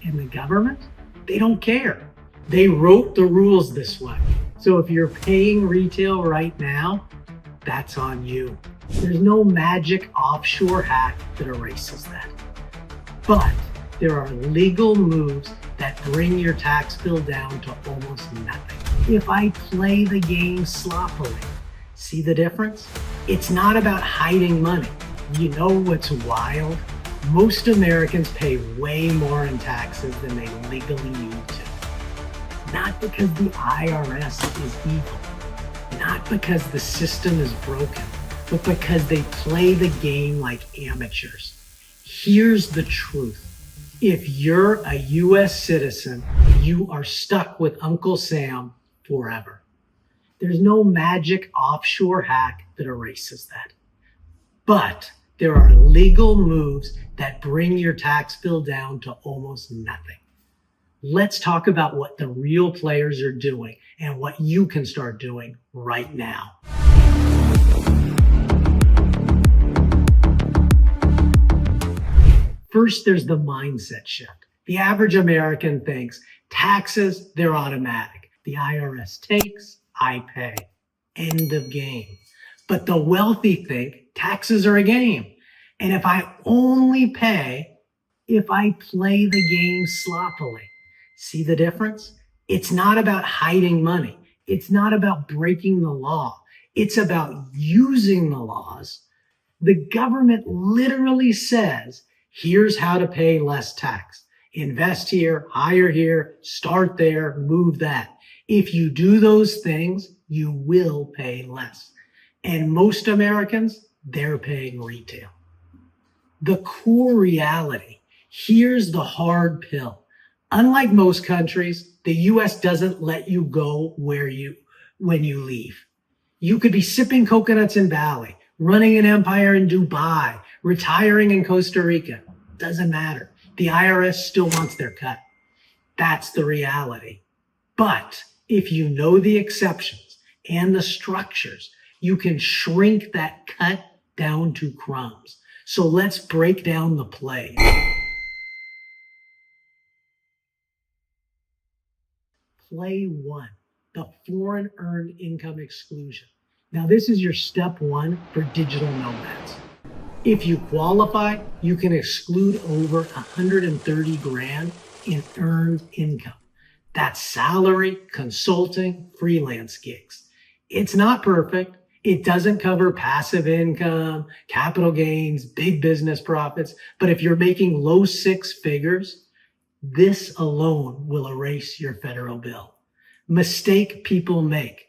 And the government, they don't care. They wrote the rules this way. So if you're paying retail right now, that's on you. There's no magic offshore hack that erases that. But there are legal moves that bring your tax bill down to almost nothing. If I play the game sloppily, see the difference? It's not about hiding money. You know what's wild? Most Americans pay way more in taxes than they legally need to. Not because the IRS is evil, not because the system is broken, but because they play the game like amateurs. Here's the truth. If you're a US citizen, you are stuck with Uncle Sam forever. There's no magic offshore hack that erases that. But there are legal moves that bring your tax bill down to almost nothing. Let's talk about what the real players are doing and what you can start doing right now. First, there's the mindset shift. The average American thinks taxes, they're automatic. The IRS takes, I pay. End of game. But the wealthy think taxes are a game. And if I only pay, if I play the game sloppily, see the difference? It's not about hiding money. It's not about breaking the law. It's about using the laws. The government literally says, here's how to pay less tax. Invest here, hire here, start there, move that. If you do those things, you will pay less. And most Americans, they're paying retail. The core reality, here's the hard pill. Unlike most countries, the US doesn't let you go when you leave. You could be sipping coconuts in Bali, running an empire in Dubai, retiring in Costa Rica. Doesn't matter. The IRS still wants their cut. That's the reality. But if you know the exceptions and the structures, you can shrink that cut down to crumbs. So let's break down the play. Play 1, the Foreign Earned Income Exclusion. Now this is your step 1 for digital nomads. If you qualify, you can exclude over 130 grand in earned income. That's salary, consulting, freelance gigs. It's not perfect. It doesn't cover passive income, capital gains, big business profits. But if you're making low 6 figures, this alone will erase your federal bill. Mistake people make.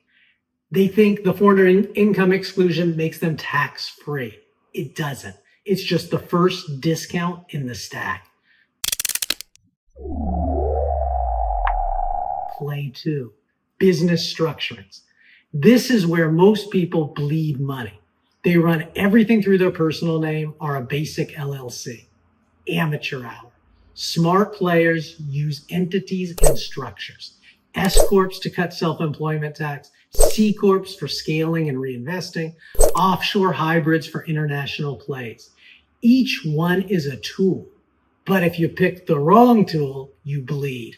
They think the foreign earned income exclusion makes them tax-free. It doesn't. It's just the first discount in the stack. Play 2, business structurings. This is where most people bleed money. They run everything through their personal name or a basic LLC. Amateur hour. Smart players use entities and structures. S corps to cut self-employment tax, C corps for scaling and reinvesting, offshore hybrids for international plays. Each one is a tool, but if you pick the wrong tool, you bleed.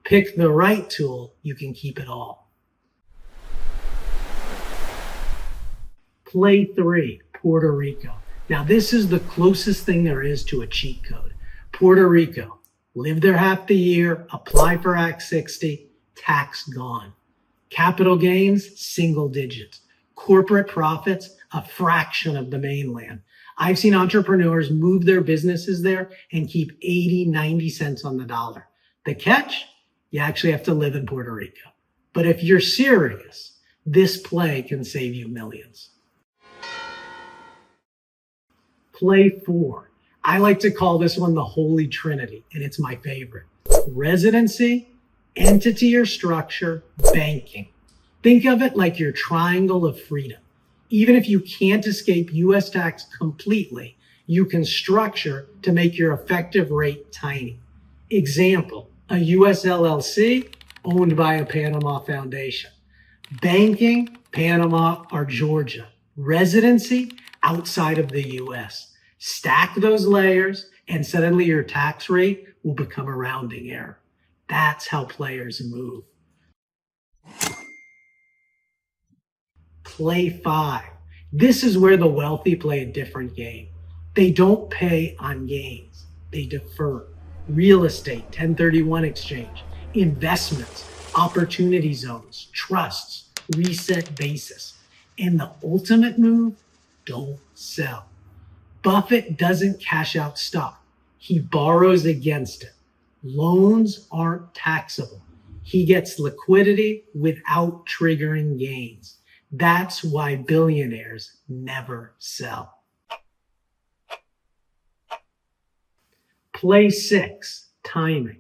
Pick the right tool, you can keep it all. Play 3, Puerto Rico. Now this is the closest thing there is to a cheat code. Puerto Rico, live there half the year, apply for Act 60, tax gone. Capital gains, single digits. Corporate profits, a fraction of the mainland. I've seen entrepreneurs move their businesses there and keep 80, 90 cents on the dollar. The catch? You actually have to live in Puerto Rico. But if you're serious, this play can save you millions. Play 4. I like to call this one the Holy Trinity, and it's my favorite. Residency, entity or structure, banking. Think of it like your triangle of freedom. Even if you can't escape US tax completely, you can structure to make your effective rate tiny. Example, a US LLC owned by a Panama foundation. Banking, Panama or Georgia. Residency, outside of the US. Stack those layers and suddenly your tax rate will become a rounding error. That's how players move. Play 5. This is where the wealthy play a different game. They don't pay on gains. They defer. Real estate, 1031 exchange, investments, opportunity zones, trusts, reset basis. And the ultimate move, don't sell. Buffett doesn't cash out stock. He borrows against it. Loans aren't taxable. He gets liquidity without triggering gains. That's why billionaires never sell. Play 6, timing.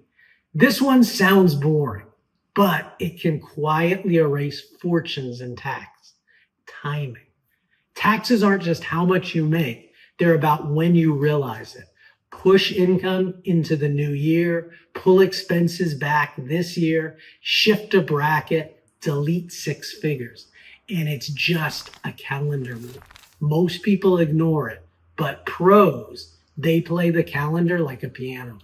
This one sounds boring, but it can quietly erase fortunes in tax. Timing. Taxes aren't just how much you make. They're about when you realize it. Push income into the new year, pull expenses back this year, shift a bracket, delete 6 figures. And it's just a calendar move. Most people ignore it, but pros, they play the calendar like a piano.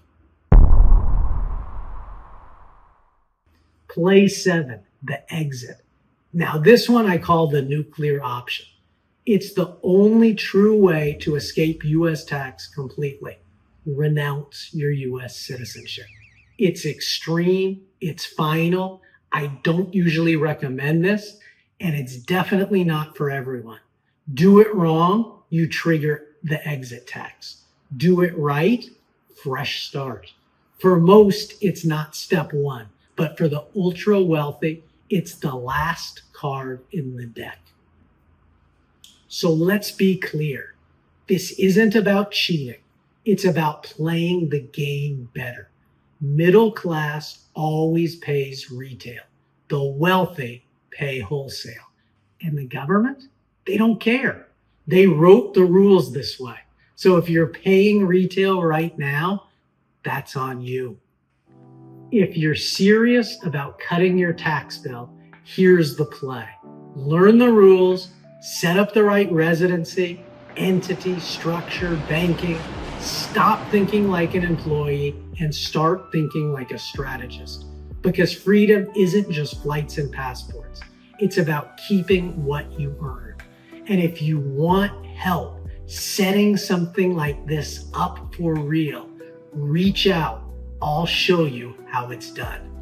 Play 7, the exit. Now this one I call the nuclear option. It's the only true way to escape US tax completely. Renounce your US citizenship. It's extreme, it's final. I don't usually recommend this, and it's definitely not for everyone. Do it wrong, you trigger the exit tax. Do it right, fresh start. For most, it's not step 1, but for the ultra wealthy, it's the last card in the deck. So let's be clear. This isn't about cheating. It's about playing the game better. Middle class always pays retail. The wealthy pay wholesale. And the government, they don't care. They wrote the rules this way. So if you're paying retail right now, that's on you. If you're serious about cutting your tax bill, here's the play. Learn the rules, set up the right residency, entity, structure, banking. Stop thinking like an employee and start thinking like a strategist. Because freedom isn't just flights and passports. It's about keeping what you earn. And if you want help setting something like this up for real, reach out. I'll show you how it's done.